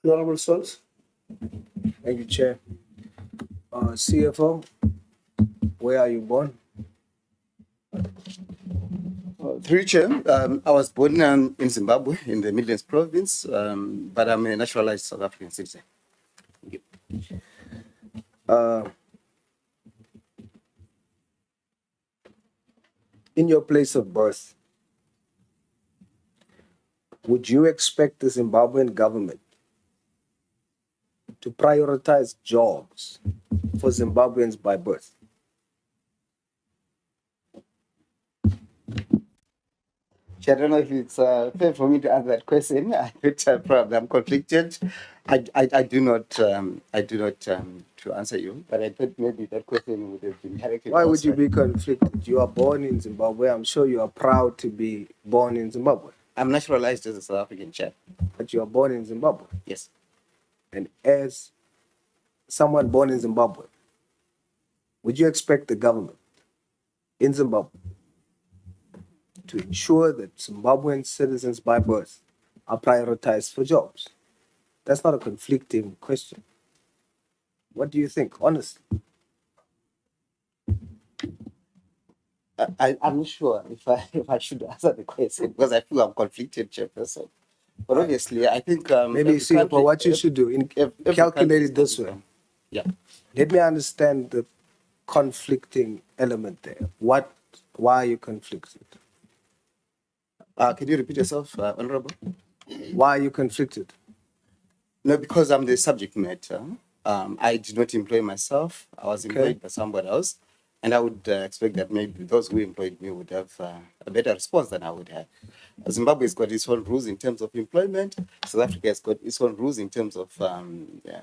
Honorable Sauls. Thank you, Chair. CFO, where are you born? Through Chair, I was born in Zimbabwe, in the Midlands province, but I'm a naturalized South African citizen. Thank you. In your place of birth, would you expect the Zimbabwean government to prioritize jobs for Zimbabweans by birth? Chair, I don't know if it's fair for me to answer that question. I think I'm conflicted. I do not to answer you, but I thought maybe that question would have been directed. Why would you be conflicted? You are born in Zimbabwe. I'm sure you are proud to be born in Zimbabwe. I'm naturalized as a South African, Chair. But you are born in Zimbabwe. Yes. And as someone born in Zimbabwe, would you expect the government in Zimbabwe to ensure that Zimbabwean citizens by birth are prioritized for jobs? That's not a conflicting question. What do you think, honestly? I'm not sure if I should answer the question because I feel I'm conflicted, Chairperson. But obviously, I think maybe see what you should do calculate it this way. Yeah. Let me understand the conflicting element there. Why are you conflicted? Can you repeat yourself, Honorable? Why are you conflicted? No, because I'm the subject matter. I did not employ myself. I was employed by somebody else. And I would expect that maybe those who employed me would have a better response than I would have. Zimbabwe has got its own rules in terms of employment. South Africa has got its own rules in terms of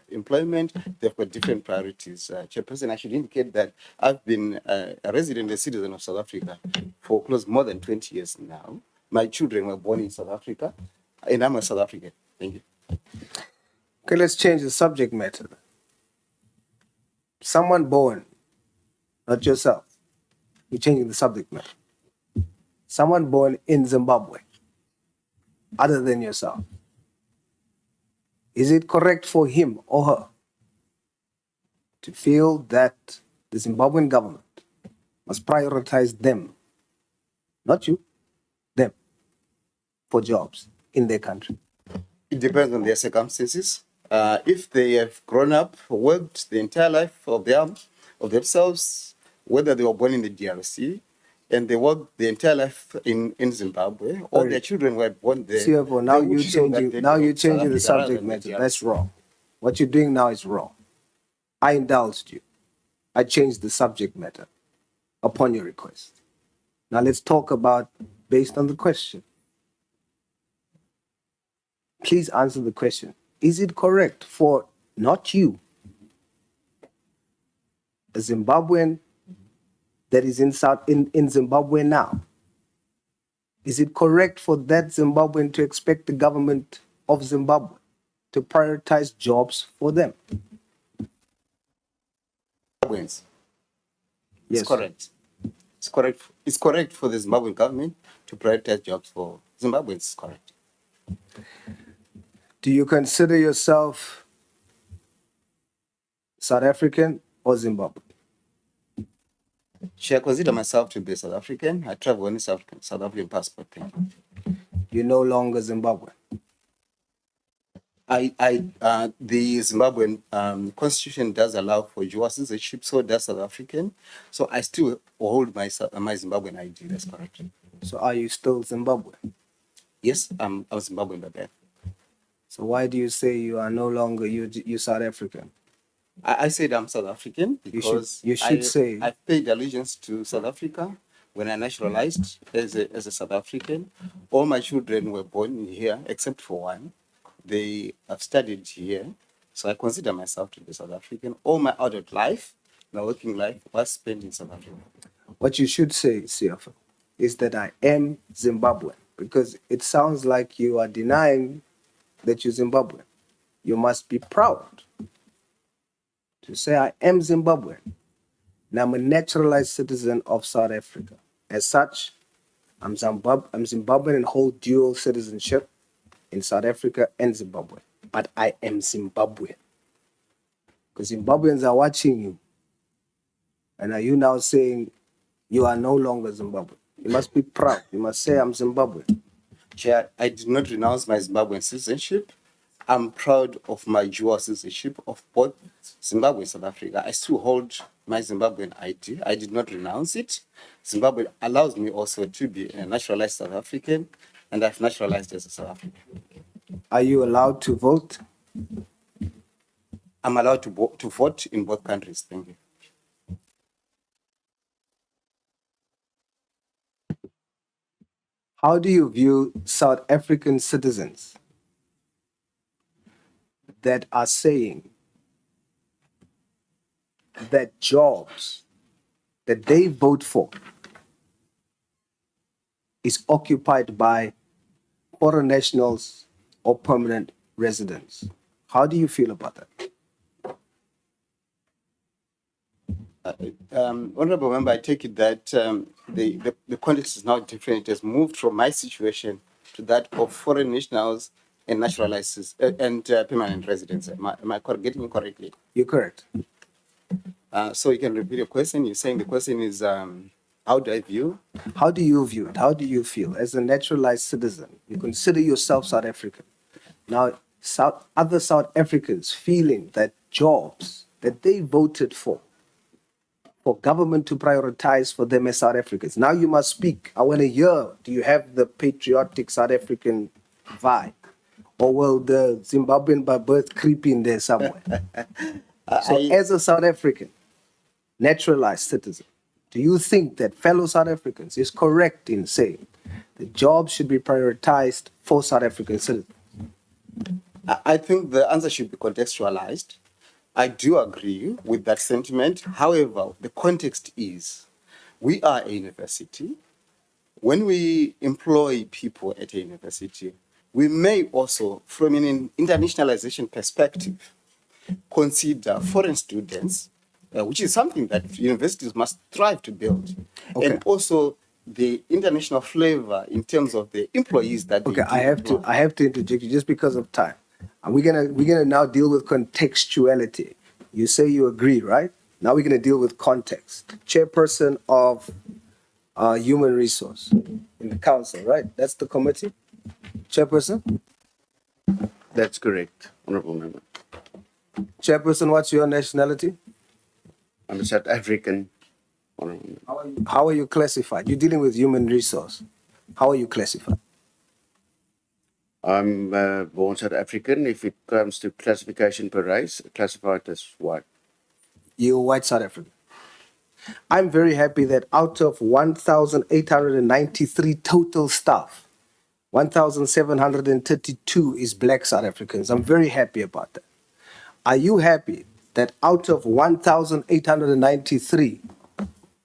employment. They've got different priorities. Chairperson, I should indicate that I've been a resident, a citizen of South Africa for more than 20 years now. My children were born in South Africa, and I'm a South African. Thank you. Okay, let's change the subject matter. Someone born, not yourself. We're changing the subject matter. Someone born in Zimbabwe, other than yourself. Is it correct for him or her to feel that the Zimbabwean government must prioritize them, not you, them, for jobs in their country? It depends on their circumstances. If they have grown up, worked the entire life of themselves, whether they were born in the DRC and they worked the entire life in Zimbabwe, or their children were born there. CFO, now you're changing the subject matter. That's wrong. What you're doing now is wrong. I indulged you. I changed the subject matter upon your request. Now let's talk about based on the question. Please answer the question. Is it correct for not you, a Zimbabwean that is in Zimbabwe now? Is it correct for that Zimbabwean to expect the government of Zimbabwe to prioritize jobs for them? Zimbabweans. Yes. It's correct. It's correct. It's correct for the Zimbabwean government to prioritize jobs for Zimbabweans. It's correct. Do you consider yourself South African or Zimbabwean? I consider myself to be South African. I travel on a South African passport. Thank you. You're no longer Zimbabwean. The Zimbabwean constitution does allow for dual citizenship, so does South African. So I still hold my Zimbabwean ID. That's correct. So are you still Zimbabwean? Yes, I'm Zimbabwean by birth. So why do you say you are no longer you South African? I said I'm South African because you should say I paid allegiance to South Africa when I naturalized as a South African. All my children were born here except for one. They have studied here, so I consider myself to be South African. All my adult life, my working life, was spent in South Africa. What you should say, CFO, is that I am Zimbabwean, because it sounds like you are denying that you're Zimbabwean. You must be proud to say I am Zimbabwean and I'm a naturalized citizen of South Africa. As such, I'm Zimbabwean and hold dual citizenship in South Africa and Zimbabwe. but I am Zimbabwean. Because Zimbabweans are watching you. And are you now saying you are no longer Zimbabwean? You must be proud. You must say, I'm Zimbabwean. Chair, I did not renounce my Zimbabwean citizenship. I'm proud of my dual citizenship of both Zimbabwe and South Africa. I still hold my Zimbabwean ID. I did not renounce it. Zimbabwe allows me also to be a naturalized South African, and I've naturalized as a South African. Are you allowed to vote? I'm allowed to vote in both countries. Thank you. How do you view South African citizens that are saying that jobs that they vote for is occupied by foreign nationals or permanent residents? How do you feel about that? Honorable Member, I take it that the context is now different. It has moved from my situation to that of foreign nationals and naturalized and permanent residents. Am I getting it correctly? You're correct. So you can repeat your question. You're saying the question is, how do I view? How do you view it? How do you feel as a naturalized citizen? You consider yourself South African. Now, other South Africans feeling that jobs that they voted for government to prioritize for them as South Africans. Now you must speak. I want to hear, do you have the patriotic South African vibe? Or will the Zimbabwean by birth creep in there somewhere? As a South African, naturalized citizen, do you think that fellow South Africans is correct in saying the jobs should be prioritized for South African citizens? I think the answer should be contextualized. I do agree with that sentiment. However, the context is we are a university. When we employ people at a university, we may also, from an internationalization perspective, consider foreign students, which is something that universities must strive to build, and also the international flavor in terms of the employees that they I have to interject you just because of time. And we're gonna now deal with contextuality. You say you agree, right? Now we're gonna deal with context. Chairperson of Human Resource in the council, right? That's the committee. Chairperson? That's correct, Honorable Member. Chairperson, what's your nationality? I'm a South African, Honorable Member. How are you classified? You're dealing with human resource. How are you classified? I'm born South African. If it comes to classification per race, classified as white. You're white South African. I'm very happy that out of 1,893 total staff, 1,732 is black South Africans. I'm very happy about that. Are you happy that out of 1,893,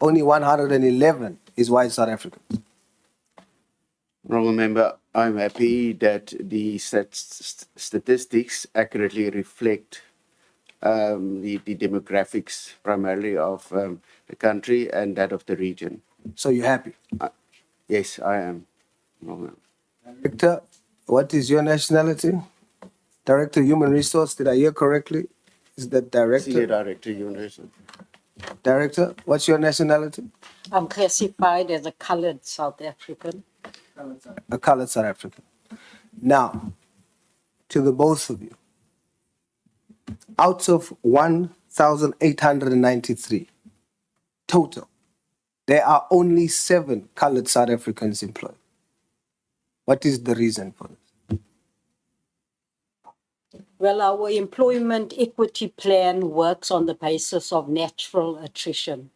only 111 is white South Africans? Honorable Member, I'm happy that the statistics accurately reflect the demographics primarily of the country and that of the region. So you're happy? Yes, I am. Director, what is your nationality? Director, Human Resource, did I hear correctly? Is that Director? Senior Director, Human Resources. Director, what's your nationality? I'm classified as a colored South African. A colored South African. Now, to the both of you, out of 1,893 total, there are only 7 colored South Africans employed. What is the reason for this? Well, our employment equity plan works on the basis of natural attrition.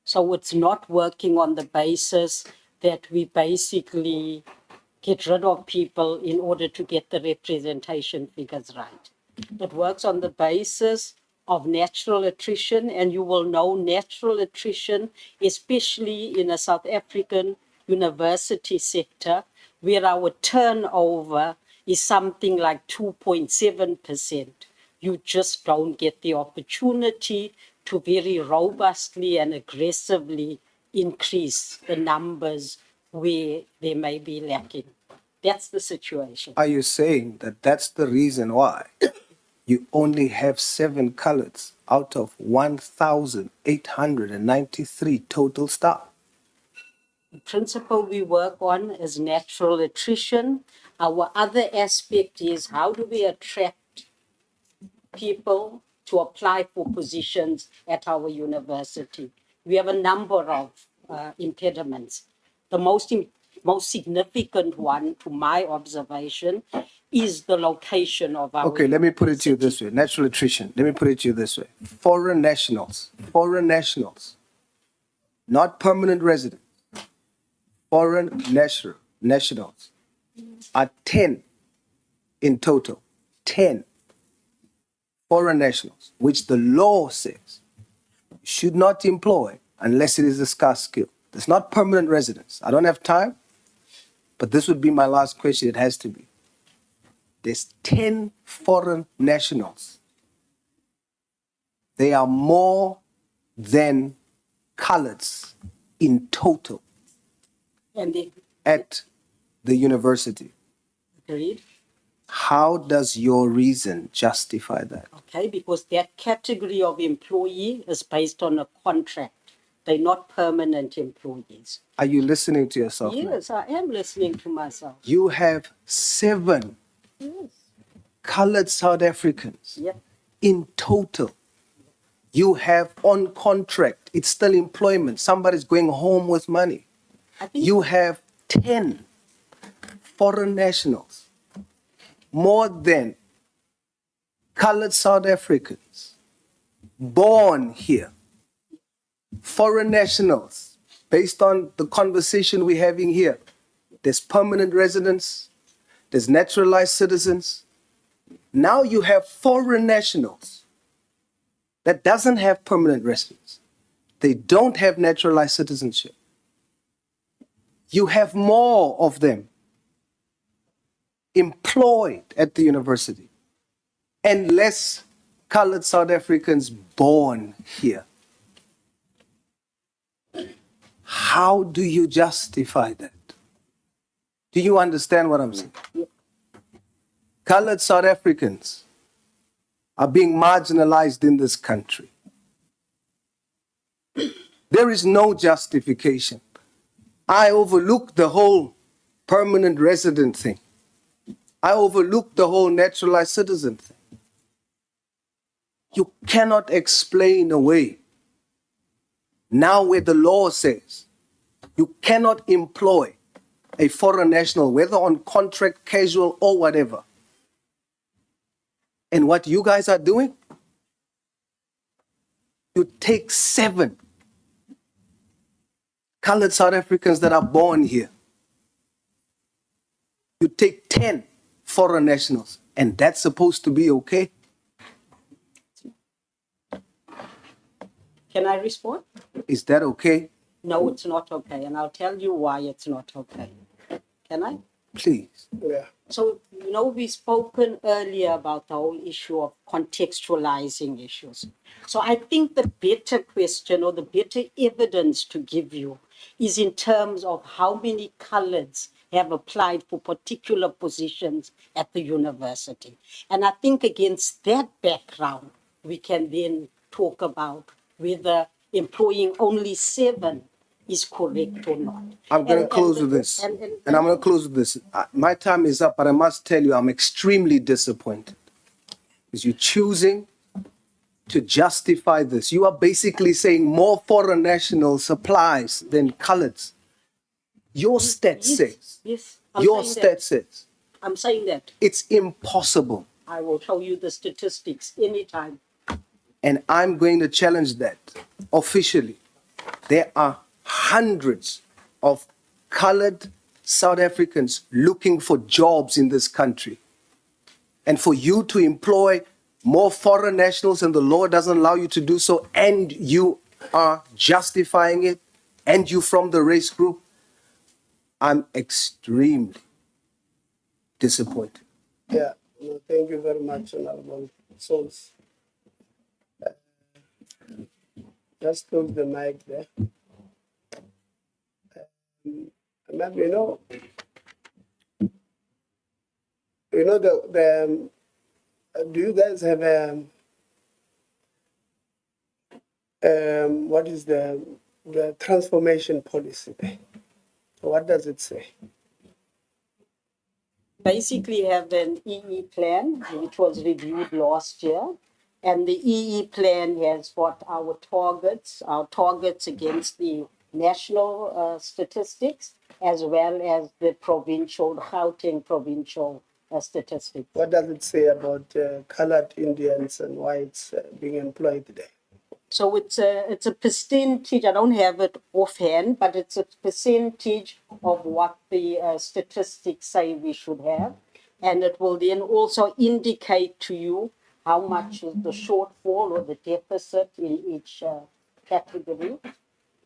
So it's not working on the basis that we basically get rid of people in order to get the representation figures right. It works on the basis of natural attrition, and you will know natural attrition, especially in a South African university sector, where our turnover is something like 2.7%. You just don't get the opportunity to very robustly and aggressively increase the numbers where they may be lacking. That's the situation. Are you saying that that's the reason why you only have 7 coloreds out of 1,893 total staff? The principle we work on is natural attrition. Our other aspect is how do we attract people to apply for positions at our university? We have a number of impediments. The most significant one, to my observation, is the location of our Okay, let me put it to you this university. way. Natural attrition. Let me put it to you this way. Foreign nationals, not permanent residents, foreign nationals are 10 in total. 10 foreign nationals, which the law says you should not employ unless it is a scarce skill. It's not permanent residence. I don't have time, but this would be my last question. It has to be. There's 10 foreign nationals. They are more than coloreds in total And they at the university. agreed. How does your reason justify that? Okay, because that category of employee is based on a contract. They're not permanent employees. Are you listening to yourself? man? Yes, I am listening to myself. You have 7 Yes. colored South Africans Yeah. in total. You have on contract, it's still employment. Somebody's going home with money. I think You have 10 foreign nationals, more than colored South Africans born here. Foreign nationals, based on the conversation we're having here, there's permanent residents, there's naturalized citizens. Now you have foreign nationals that doesn't have permanent residence. They don't have naturalized citizenship. You have more of them employed at the university and less colored South Africans born here. How do you justify that? Do you understand what I'm saying? Colored South Africans are being marginalized in this country. There is no justification. I overlook the whole permanent resident thing. I overlook the whole naturalized citizen thing. You cannot explain away now where the law says you cannot employ a foreign national, whether on contract, casual, or whatever. And what you guys are doing, you take 7 colored South Africans that are born here. You take 10 foreign nationals, and that's supposed to be okay? Can I respond? Is that okay? No, it's not okay, and I'll tell you why it's not okay. Can I? Please. So, we've spoken earlier about the whole issue of contextualizing issues. So I think the better question or the better evidence to give you is in terms of how many coloreds have applied for particular positions at the university. And I think against that background, we can then talk about whether employing only 7 is correct or not. I'm going to And- close and- with this. and- And I'm going to close with this. My time is up, but I must tell you, I'm extremely disappointed. Because you're choosing to justify this. You are basically saying more foreign national supplies than coloreds. Your stat says, Yes, I'm your saying stat that. says, I'm saying that. it's impossible. I will show you the statistics anytime. And I'm going to challenge that officially. There are hundreds of colored South Africans looking for jobs in this country. And for you to employ more foreign nationals and the law doesn't allow you to do so, and you are justifying it, and you from the race group, I'm extremely disappointed. Yeah, no, thank you very much, Honorable Sauls. Just close the mic there. Ma'am, you know, do you guys have what is the transformation policy there? What does it say? Basically have an EE plan, which was reviewed last year. And the EE plan has got our targets against the national statistics, as well as the Gauteng provincial statistics. What does it say about colored Indians and whites being employed there? So it's a percentage. I don't have it offhand, but it's a percentage of what the statistics say we should have, and it will then also indicate to you how much is the shortfall or the deficit in each category.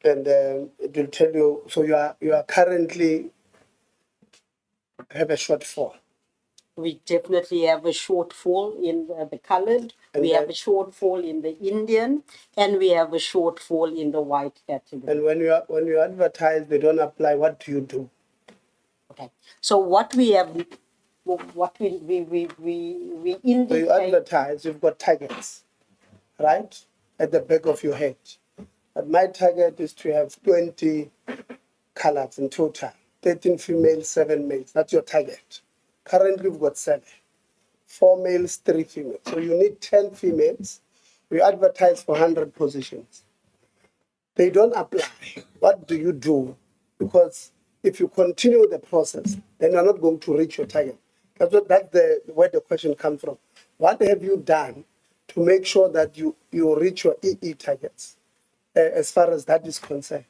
And it will tell you. So you are currently have a shortfall. We definitely have a shortfall in the colored, And we have a shortfall in the Indian, and we have a shortfall in the white category. And when you advertise, they don't apply. What do you do? Okay. So what we have, what we indicate. So you advertise. You've got targets, right, at the back of your head. But my target is to have 20 colors in total, 13 females, 7 males. That's your target. Currently, we've got 7. 4 males, 3 females. So you need 10 females. We advertise for 100 positions. They don't apply. What do you do? Because if you continue the process, then you're not going to reach your target. That's where the question comes from. What have you done to make sure that you reach your EE targets as far as that is concerned?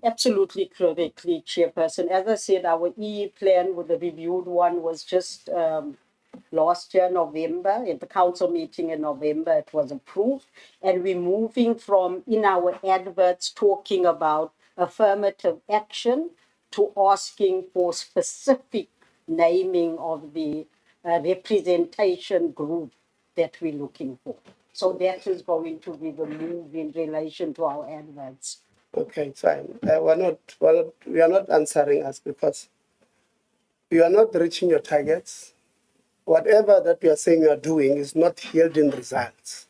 Absolutely correctly, Chairperson. As I said, our EE plan with the reviewed one was just last year, November, at the council meeting in November, it was approved. And we're moving from, in our adverts, talking about affirmative action to asking for specific naming of the representation group that we're looking for. So that is going to be the move in relation to our adverts. Okay, fine. We are not answering us because you are not reaching your targets. Whatever that you are saying you are doing is not yielding results.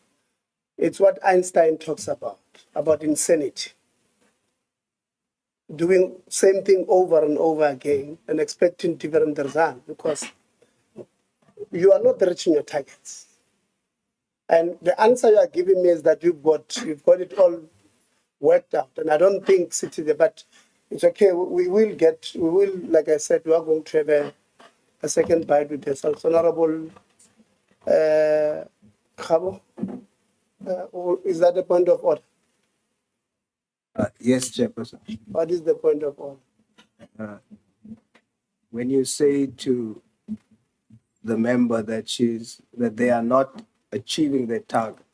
It's what Einstein talks about insanity. Doing same thing over and over again and expecting different results because you are not reaching your targets. And the answer you are giving me is that you've got it all worked out. And I don't think Citizenship, but it's okay. We will, like I said, we are going to have a second bite with the Sauls Honorable Kgabo. Is that the point of order? Yes, Chairperson. What is the point of order? When you say to the member that they are not achieving their target,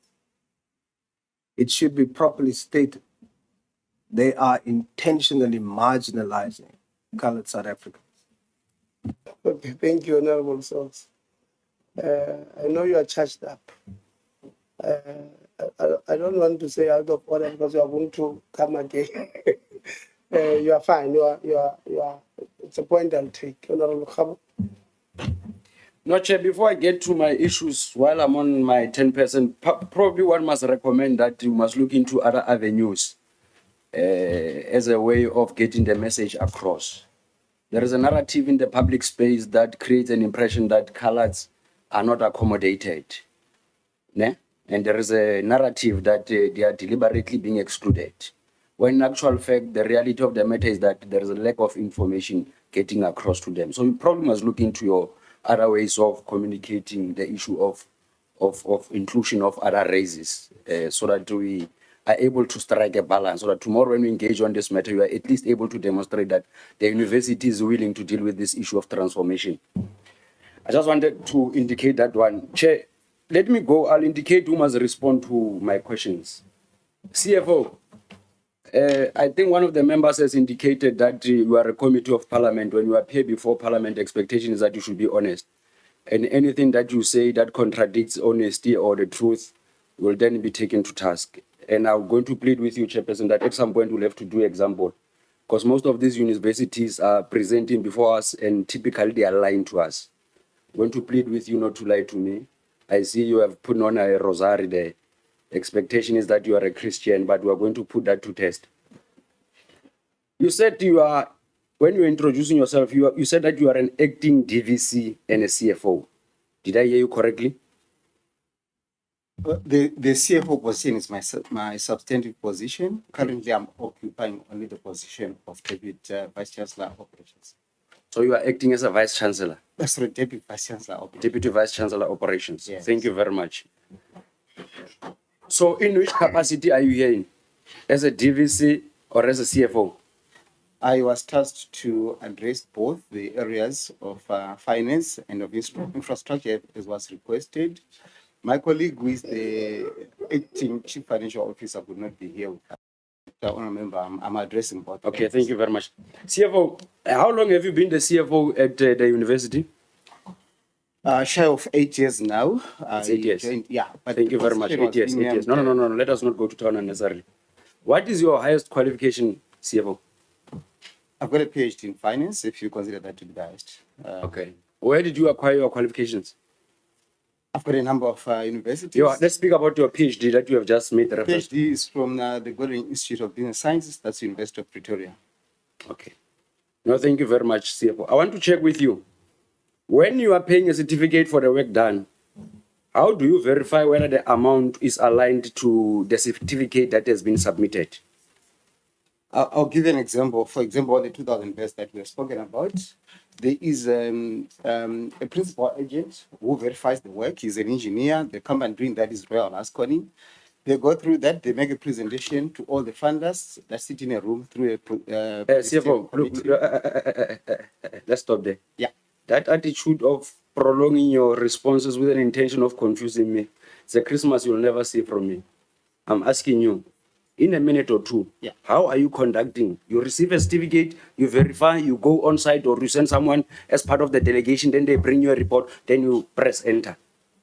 it should be properly stated. They are intentionally marginalizing colored South Africans. Okay, thank you, Honorable Sauls. I know you are charged up. I don't want to say out of order because you are going to come again. You are fine. You are. It's a point I'll take, Honorable Kgabo. No, Chair, before I get to my issues, while I'm on my 10%, probably one must recommend that you must look into other avenues as a way of getting the message across. There is a narrative in the public space that creates an impression that coloreds are not accommodated. Ne? And there is a narrative that they are deliberately being excluded. When in actual fact, the reality of the matter is that there is a lack of information getting across to them. So you probably must look into your other ways of communicating the issue of inclusion of other races so that we are able to strike a balance, so that tomorrow when we engage on this matter, you are at least able to demonstrate that the university is willing to deal with this issue of transformation. I just wanted to indicate that one. Chair, let me go. I'll indicate who must respond to my questions. CFO, I think one of the members has indicated that you are a committee of parliament. When you appear before parliament, expectation is that you should be honest. And anything that you say that contradicts honesty or the truth will then be taken to task. And I'm going to plead with you, Chairperson, that at some point we'll have to do example. Because most of these universities are presenting before us and typically they are lying to us. I'm going to plead with you not to lie to me. I see you have put on a rosary there. Expectation is that you are a Christian, but we are going to put that to test. You said you are, when you were introducing yourself, you said that you are an acting DVC and a CFO. Did I hear you correctly? The CFO position is my substantive position. Currently, I'm occupying only the position of Deputy Vice Chancellor of Operations. So you are acting as a Vice Chancellor, Sorry, Deputy Vice Chancellor of Operations. Deputy Vice Chancellor Operations. Yes. Thank you very much. So in which capacity are you here in? As a DVC or as a CFO? I was tasked to address both the areas of finance and of infrastructure as was requested. My colleague, who is the acting chief financial officer, could not be here with us. So, remember, I'm addressing both. Okay, thank you very much. CFO, how long have you been the CFO at the university? Shy of 8 years now. It's 8 years. Yeah. But Thank you the very much. position 8 years, was 8 years. No, let us not go to town unnecessarily. What is your highest qualification, CFO? I've got a PhD in finance, if you consider that to be the highest. Okay. Where did you acquire your qualifications? I've got a number of universities. Let's speak about your PhD that you have just made the reference to. PhD is from the Golden Institute of Business Sciences, that's the University of Pretoria. Okay. No, thank you very much, CFO. I want to check with you. When you are paying a certificate for the work done, how do you verify whether the amount is aligned to the certificate that has been submitted? I'll give you an example. For example, the 2000 best that we have spoken about, there is a principal agent who verifies the work. He's an engineer. The company doing that is Royal Asconi. They go through that. They make a presentation to all the funders that sit in a room through a CFO, let's stop there. Yeah. That attitude of prolonging your responses with an intention of confusing me, it's a Christmas you'll never see from me. I'm asking you, in a minute or two, Yeah. how are you conducting? You receive a certificate, you verify, you go on site, or you send someone as part of the delegation, then they bring you a report, then you press enter.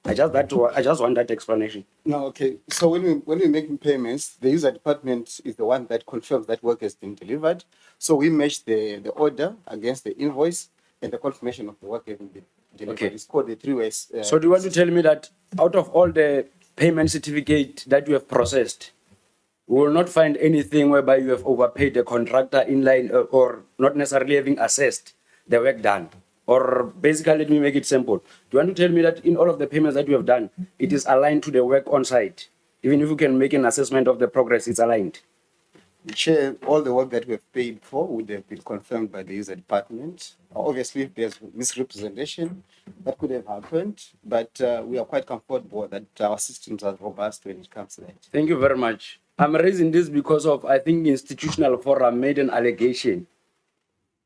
I just want that explanation. No, okay. So when we make payments, the user department is the one that confirms that work has been delivered. So we match the order against the invoice and the confirmation of the work having been delivered. Okay. It's called the 3 ways. So do you want to tell me that out of all the payment certificate that you have processed, we will not find anything whereby you have overpaid the contractor in line or not necessarily having assessed the work done? Or basically, let me make it simple. Do you want to tell me that in all of the payments that you have done, it is aligned to the work on site? Even if you can make an assessment of the progress, it's aligned. Chair, all the work that we have paid for would have been confirmed by the user department. Obviously, if there's misrepresentation, that could have happened, but we are quite comfortable that our systems are robust when it comes to that. Thank you very much. I'm raising this because of, I think, Institutional Forum made an allegation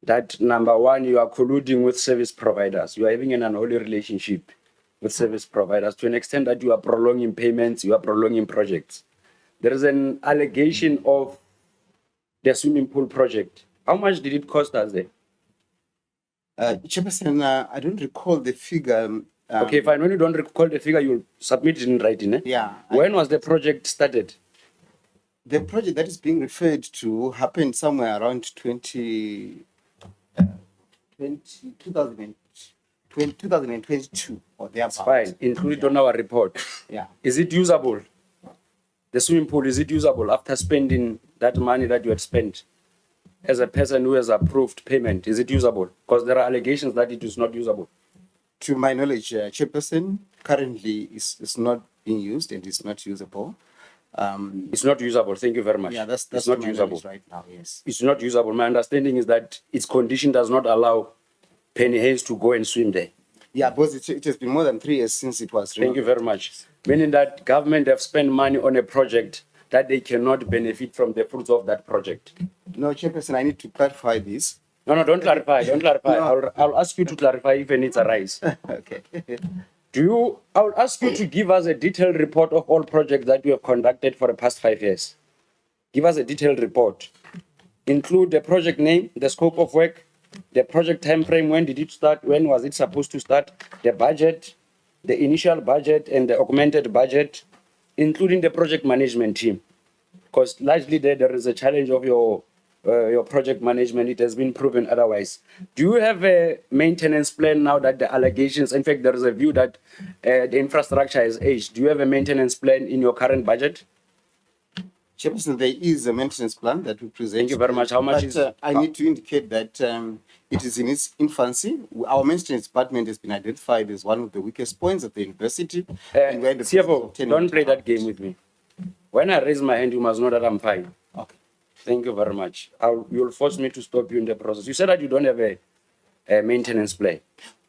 that, number one, you are colluding with service providers. You are having an unholy relationship with service providers to an extent that you are prolonging payments, you are prolonging projects. There is an allegation of the swimming pool project. How much did it cost us there? Chairperson, I don't recall the figure. Okay, fine. When you don't recall the figure, you'll submit it in writing. Eh? Yeah. When was the project started? The project that is being referred to happened somewhere around 2022 or thereabouts. Fine. Include it on our report. Yeah. Is it usable? The swimming pool, is it usable after spending that money that you had spent? As a person who has approved payment, is it usable? Because there are allegations that it is not usable. To my knowledge, Chairperson, currently is not being used and is not usable. It's not usable. Thank you very much. Yeah, that's it's not my usable knowledge right now. Yes. It's not usable. My understanding is that its condition does not allow Penny Hayes to go and swim there. Yeah, because it has been more than 3 years since it was. Thank you very much. Meaning that government have spent money on a project that they cannot benefit from the fruits of that project. No, Chairperson, I need to clarify this. No, don't clarify. Don't clarify. No. I'll ask you to clarify if any needs arise. Okay. I'll ask you to give us a detailed report of all projects that you have conducted for the past 5 years. Give us a detailed report. Include the project name, the scope of work, the project time frame, when did it start, when was it supposed to start, the budget, the initial budget and the augmented budget, including the project management team. Because largely there is a challenge of your your project management, it has been proven otherwise. Do you have a maintenance plan now that the allegations, in fact, there is a view that the infrastructure has aged. Do you have a maintenance plan in your current budget? Chairperson, there is a maintenance plan that we present. Thank you very much. How much but, is- I need to indicate that it is in its infancy. Our maintenance department has been identified as one of the weakest points of the university. and we're in the process of CFO, obtaining don't it. play that game with me. When I raise my hand, you must know that I'm fine. Okay. Thank you very much. You'll force me to stop you in the process. You said that you don't have a maintenance plan.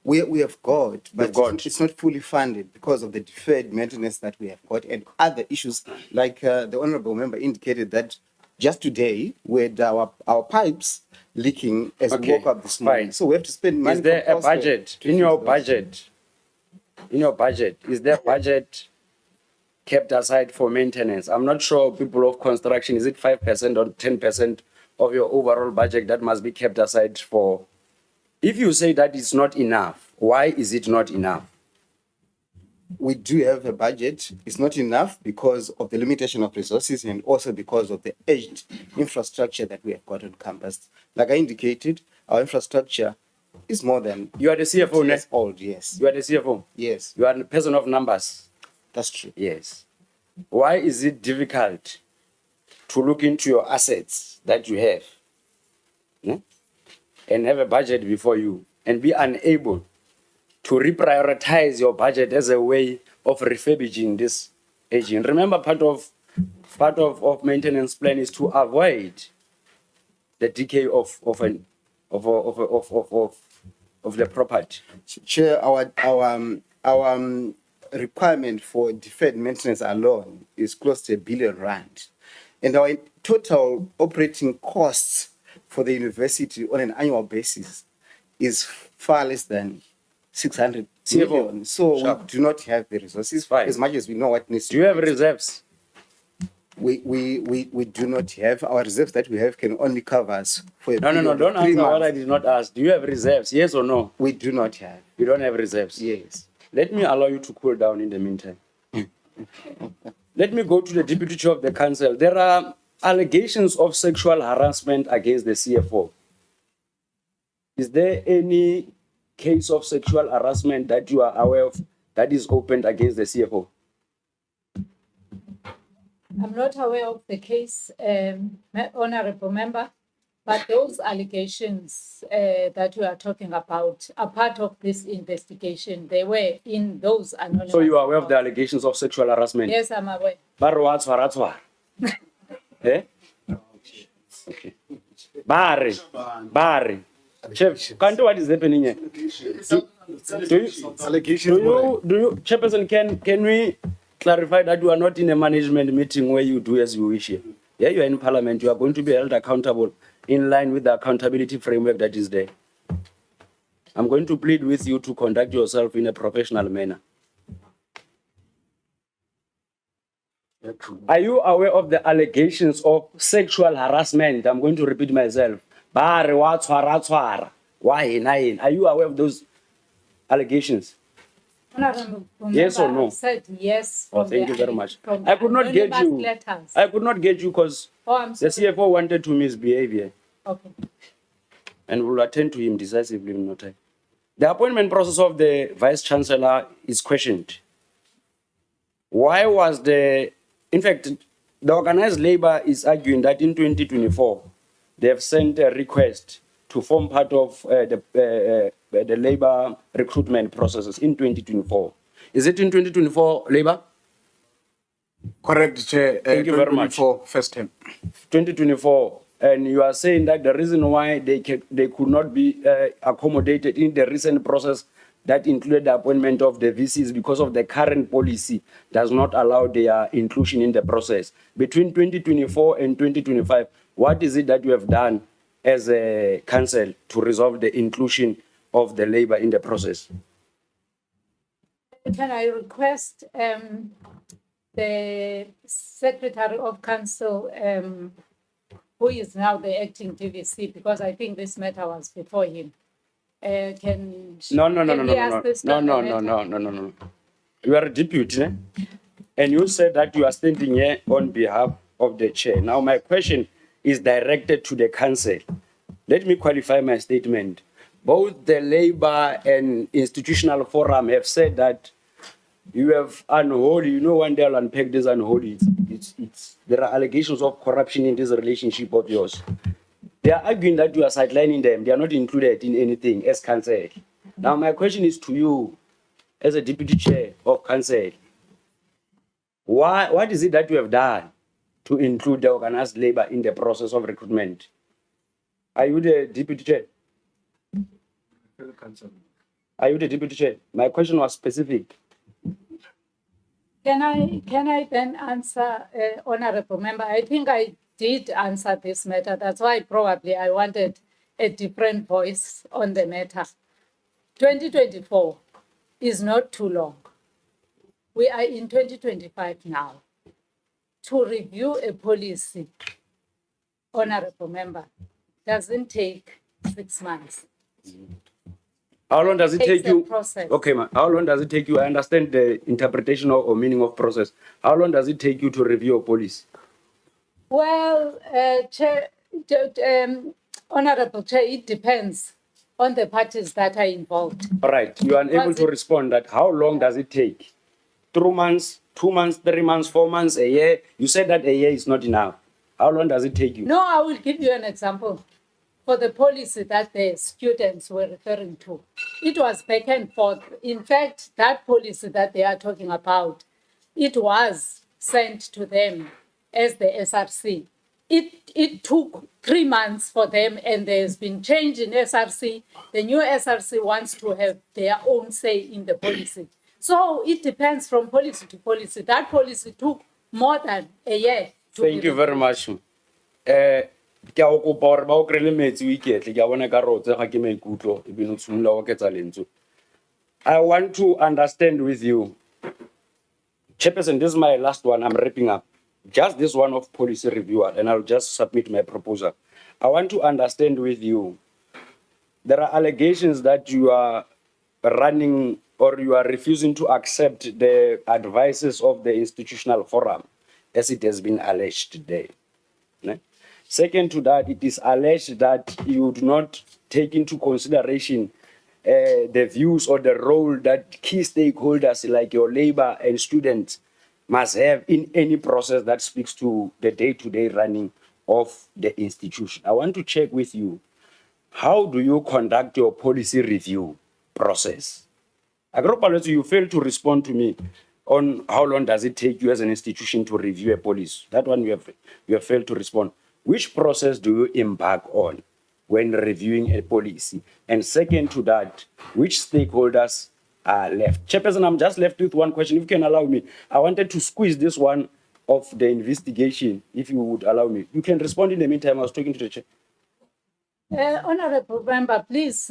We have got, but got. it's not fully funded because of the deferred maintenance that we have got and other issues. Like the honorable member indicated that just today we had our pipes leaking as we Okay, woke up this morning. fine. So we have to spend money. Is there from a elsewhere budget to in fix your those. budget? In your budget, is there budget kept aside for maintenance? I'm not sure, people of construction, is it 5% or 10% of your overall budget that must be kept aside for? If you say that it's not enough, why is it not enough? We do have a budget. It's not enough because of the limitation of resources and also because of the aged infrastructure that we have got on campus. Like I indicated, our infrastructure is more than You are the CFO, ne? years old. Yes, You are the CFO. yes, You are a person of numbers. that's true. Yes. Why is it difficult to look into your assets that you have, and have a budget before you and be unable to reprioritize your budget as a way of refurbishing this aging? Remember, part of maintenance plan is to avoid the decay of the property. Chair, our requirement for deferred maintenance alone is close to R1 billion, and our total operating costs for the university on an annual basis is far less than 600 CFO, million. So sharp. we do not have the resources Fine. as much as we know what needs. Do you have reserves? We do not have. Our reserves that we have can only cover us for a No, period of don't 3 answer what I months. did not ask. Do you have reserves? Yes or no? We do not have. You don't have reserves? Yes. Let me allow you to cool down in the meantime. Let me go to the Deputy Chair of the Council. There are allegations of sexual harassment against the CFO. Is there any case of sexual harassment that you are aware of that is opened against the CFO? I'm not aware of the case, honorable member, but those allegations that you are talking about are part of this investigation. They were in those anonymous. So you are aware of the allegations of sexual harassment? Yes, I'm aware. Ba re wa tshwara tshwara. Eh? Okay. Ba re. Chef, can't what is happening here? Do you, Chairperson, can we clarify that you are not in a management meeting where you do as you wish here? Yeah, you are in parliament. You are going to be held accountable in line with the accountability framework that is there. I'm going to plead with you to conduct yourself in a professional manner. Are you aware of the allegations of sexual harassment? I'm going to repeat myself. Ba re wa tshwara tshwara. Why nine? Are you aware of those allegations? Honorable Yes or member, no? I said yes. Oh, from thank the you very much. from I could not get anonymous you. letters. I could not get you because Oh, I'm the sorry. CFO wanted to misbehave here, Okay. and we'll attend to him decisively in no time. The appointment process of the Vice Chancellor is questioned. Why was in fact, the organized labor is arguing that in 2024, they have sent a request to form part of the labor recruitment processes in 2024. Is it in 2024 labor? Correct, Chair. Thank you very much. 2024 first time. 2024, and you are saying that the reason why they could not be accommodated in the recent process that included the appointment of the VCs because of the current policy does not allow their inclusion in the process. Between 2024 and 2025, what is it that you have done as a council to resolve the inclusion of the labor in the process? Can I request the Secretary of Council, who is now the acting DVC, because I think this matter was before him. No. Can he ask this matter? You are a deputy, and you said that you are standing here on behalf of the chair. Now, my question is directed to the council. Let me qualify my statement. Both the labor and institutional forum have said that you have unholy, you know, one day I'll unpack this unholy. There are allegations of corruption in this relationship of yours. They are arguing that you are sidelining them. They are not included in anything as council. Now, my question is to you, as a deputy chair of council, what is it that you have done to include the organized labor in the process of recruitment? Are you the deputy chair? Are you the deputy chair? My question was specific. Can I then answer, honorable member? I think I did answer this matter. That's why probably I wanted a different voice on the matter. 2024 is not too long. We are in 2025 now. To review a policy, honorable member, doesn't take 6 months. How long does it Takes take a you? process. Okay, ma. How long does it take you? I understand the interpretation or meaning of process. How long does it take you to review a policy? Well, Chair, Honorable Chair, it depends on the parties that are involved. All right, you are unable Was to it- respond that how long does it take? 3 months, 2 months, 3 months, 4 months, a year? You said that a year is not enough. How long does it take you? No, I will give you an example. For the policy that the students were referring to, it was back and forth. In fact, that policy that they are talking about, it was sent to them as the SRC. It took 3 months for them, and there's been change in SRC. The new SRC wants to have their own say in the policy. So it depends from policy to policy. That policy took more than a year. Thank you very much. Ke a go kopa gore ba o kry-le metsi o iketle ke a bona ka rotse ga ke maikutlo e bile o tshimola go oketsa lentswe. I want to understand with you, Chairperson, this is my last one, I'm wrapping up. Just this one of policy reviewer, and I'll just submit my proposal. I want to understand with you, there are allegations that you are running or you are refusing to accept the advices of the institutional forum, as it has been alleged there. Ne? Second to that, it is alleged that you do not take into consideration the views or the role that key stakeholders like your labor and students must have in any process that speaks to the day-to-day running of the institution. I want to check with you, how do you conduct your policy review process? Agropalotso, you failed to respond to me on how long does it take you as an institution to review a policy. That one you have failed to respond. Which process do you embark on when reviewing a policy? And second to that, which stakeholders are left? Chairperson, I'm just left with one question. If you can allow me, I wanted to squeeze this one of the investigation, if you would allow me. You can respond in the meantime. I was talking to the chair. Honorable member, please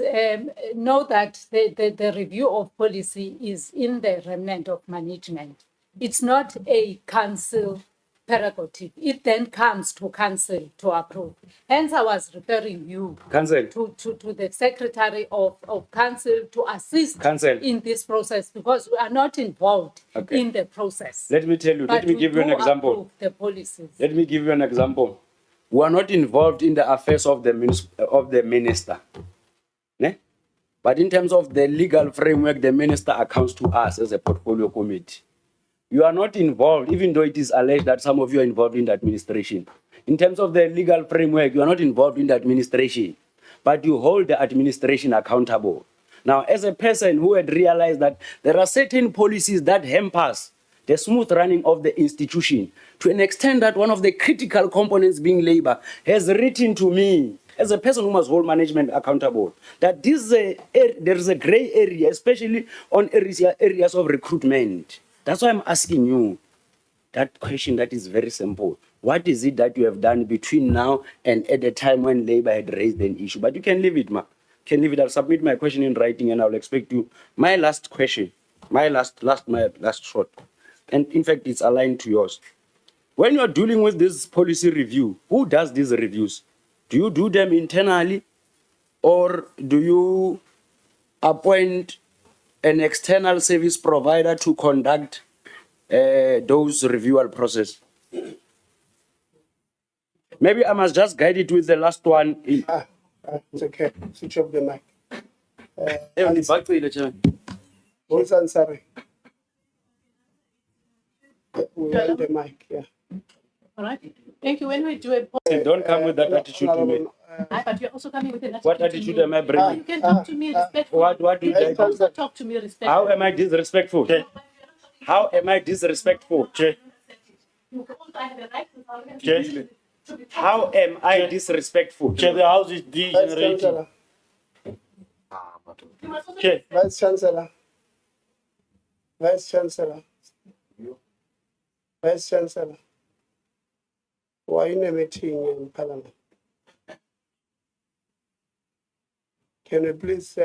know that the review of policy is in the remnant of management. It's not a council prerogative. It then comes to council to approve. Hence, I was referring you Council. to the secretary of council to assist Council. in this process, because we are not involved Okay. in the process. Let me tell you, let But me we give you an do example. approve the policies. Let me give you an example. We are not involved in the affairs of the minister. Ne? But in terms of the legal framework, the minister accounts to us as a portfolio committee. You are not involved, even though it is alleged that some of you are involved in the administration. In terms of the legal framework, you are not involved in the administration, but you hold the administration accountable. Now, as a person who had realized that there are certain policies that hamper the smooth running of the institution, to an extent that one of the critical components being labor has written to me, as a person who must hold management accountable, that there is a gray area, especially on areas of recruitment. That's why I'm asking you that question that is very simple. What is it that you have done between now and at the time when labor had raised an issue? But you can leave it, ma. Can leave it. I'll submit my question in writing and I'll expect you. My last question, my last shot. And in fact, it's aligned to yours. When you're dealing with this policy review, who does these reviews? Do you do them internally or do you appoint an external service provider to conduct those review process? Maybe I must just guide it with the last one. It's okay. Switch off the mic. Chairman. Who's answering? We want the mic, yeah. All right. Thank you. When we do a Don't come with that attitude to me. but you're also coming with an attitude. What to attitude me. am I bringing? You can talk to me respectfully. What do You I can also do? talk to me respectfully. How am I disrespectful? How am I disrespectful? You also have a right to be How am I disrespectful? Chair, the house is Vice degenerating. Chancellor. You must also Chair, Vice Chancellor. Vice Chancellor. Vice Chancellor. Why in a meeting in Parliament? Can you please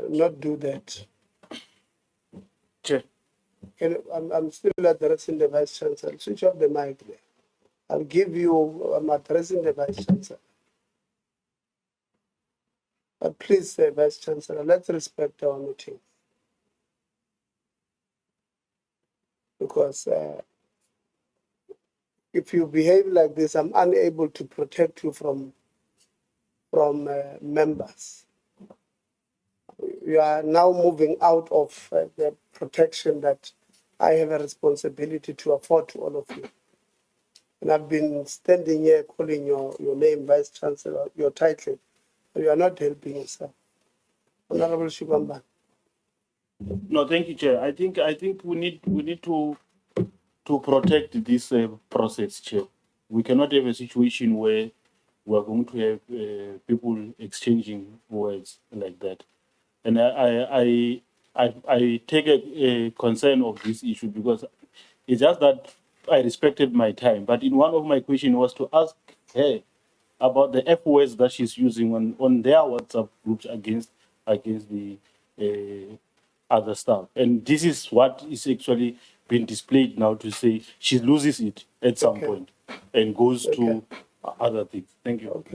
not do that? Chair. I'm still addressing the Vice Chancellor. Switch off the mic there. I'll give you, I'm addressing the Vice Chancellor. But please, Vice Chancellor, let's respect our meeting. Because if you behave like this, I'm unable to protect you from members. You are now moving out of the protection that I have a responsibility to afford to all of you. And I've been standing here calling your name, Vice Chancellor, your title. You are not helping yourself. Honorable Shugamba. No, thank you, Chair. I think we need to protect this process, Chair. We cannot have a situation where we are going to have people exchanging words like that. And I take a concern of this issue because it's just that I respected my time. But in one of my questions was to ask her about the F words that she's using on their WhatsApp groups against the other staff. And this is what is actually being displayed now to say she loses it at some point and goes to other things. Thank you. Okay.